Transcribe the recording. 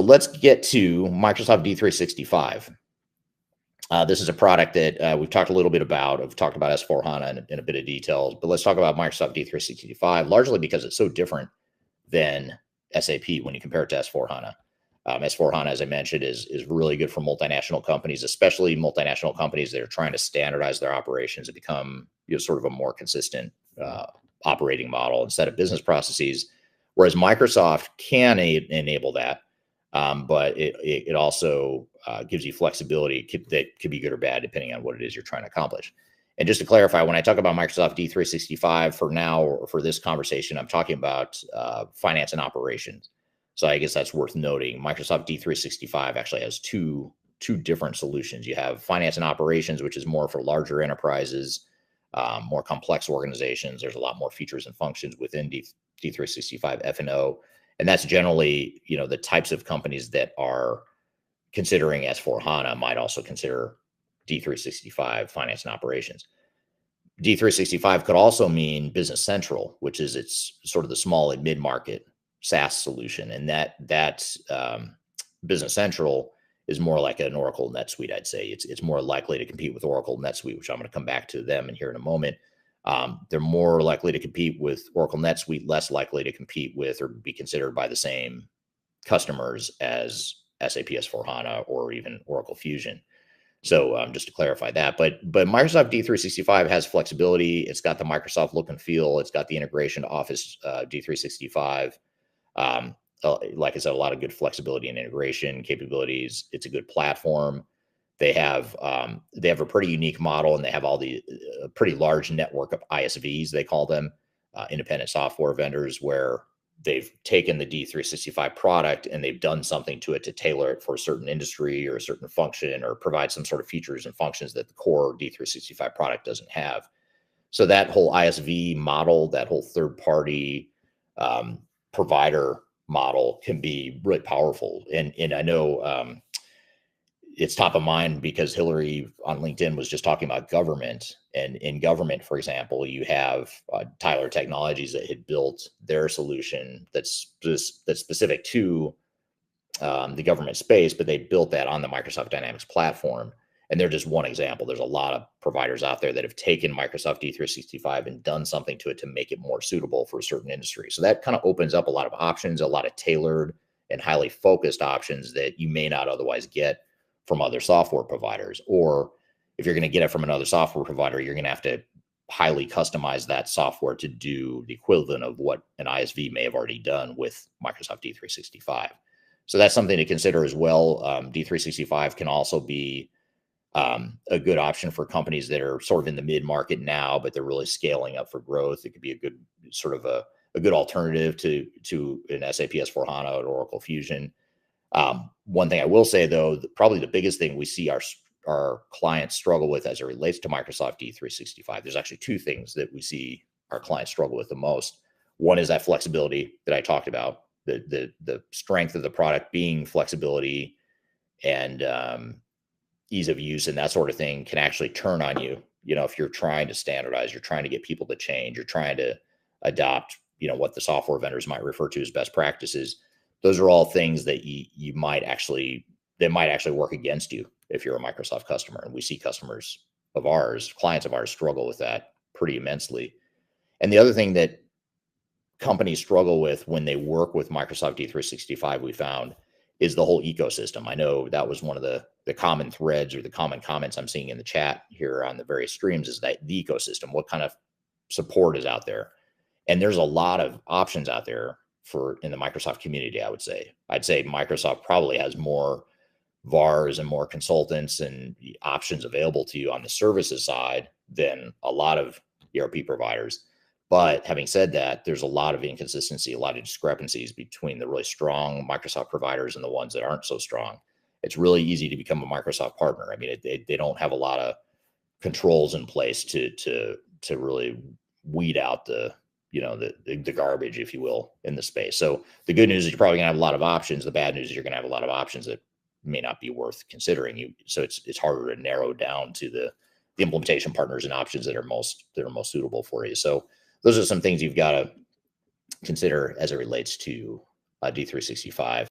let's get to Microsoft D365. This is a product that we've talked a little bit about. I've talked about S4HANA in a bit of details, but let's talk about Microsoft D365, largely because it's so different than SAP when you compare it to S4HANA. S4HANA, as I mentioned, is really good for multinational companies, especially multinational companies that are trying to standardize their operations and become sort of a more consistent operating model and set of business processes. Whereas Microsoft can enable that, but it also gives you flexibility that could be good or bad depending on what it is you're trying to accomplish. And just to clarify, when I talk about Microsoft D365 for now or for this conversation, I'm talking about finance and operations. So I guess that's worth noting. Microsoft D365 actually has two different solutions. You have finance and operations, which is more for larger enterprises, more complex organizations. There's a lot more features and functions within D365 F&O. And that's generally, the types of companies that are considering S4HANA might also consider D365 finance and operations. D365 could also mean Business Central, which is it's sort of the small and mid-market SaaS solution. And that Business Central is more like an Oracle NetSuite, I'd say. It's more likely to compete with Oracle NetSuite, which I'm going to come back to them here in a moment. They're more likely to compete with Oracle NetSuite, less likely to compete with or be considered by the same customers as SAP S4HANA or even Oracle Fusion. So just to clarify that, but Microsoft D365 has flexibility. It's got the Microsoft look and feel. It's got the integration to Office D365. Like I said, a lot of good flexibility and integration capabilities. It's a good platform. They have a pretty unique model, and they have all the pretty large network of ISVs, they call them, independent software vendors, where they've taken the D365 product and they've done something to it to tailor it for a certain industry or a certain function or provide some sort of features and functions that the core D365 product doesn't have. So that whole ISV model, that whole third-party provider model can be really powerful. And I know it's top of mind because Hillary on LinkedIn was just talking about government. And in government, for example, you have Tyler Technologies that had built their solution that's specific to the government space, but they built that on the Microsoft Dynamics platform. And they're just one example. There's a lot of providers out there that have taken Microsoft D365 and done something to it to make it more suitable for a certain industry. So that kind of opens up a lot of options, a lot of tailored and highly focused options that you may not otherwise get from other software providers. Or if you're going to get it from another software provider, you're going to have to highly customize that software to do the equivalent of what an ISV may have already done with Microsoft D365. So that's something to consider as well. D365 can also be a good option for companies that are sort of in the mid-market now, but they're really scaling up for growth. It could be a good sort of a good alternative to an SAP S4HANA or Oracle Fusion. One thing I will say, though, probably the biggest thing we see our clients struggle with as it relates to Microsoft D365, there's actually two things that we see our clients struggle with the most. One is that flexibility that I talked about, the strength of the product being flexibility and ease of use and that sort of thing can actually turn on you. If you're trying to standardize, you're trying to get people to change, you're trying to adopt, what the software vendors might refer to as best practices. Those are all things that you might actually work against you if you're a Microsoft customer. And we see clients of ours struggle with that pretty immensely. And the other thing that companies struggle with when they work with Microsoft D365, we found, is the whole ecosystem. I know that was one of the common threads or the common comments I'm seeing in the chat here on the various streams, is that the ecosystem, what kind of support is out there? And there's a lot of options out there in the Microsoft community, I would say. I'd say Microsoft probably has more VARs and more consultants and options available to you on the services side than a lot of ERP providers. But having said that, there's a lot of inconsistency, a lot of discrepancies between the really strong Microsoft providers and the ones that aren't so strong. It's really easy to become a Microsoft partner. I mean, they don't have a lot of controls in place to really weed out the garbage, if you will, in the space. So the good news is you're probably gonna have a lot of options. The bad news is you're gonna have a lot of options that may not be worth considering. So it's harder to narrow down to the implementation partners and options that are most suitable for you. So those are some things you've got to consider as it relates to D365.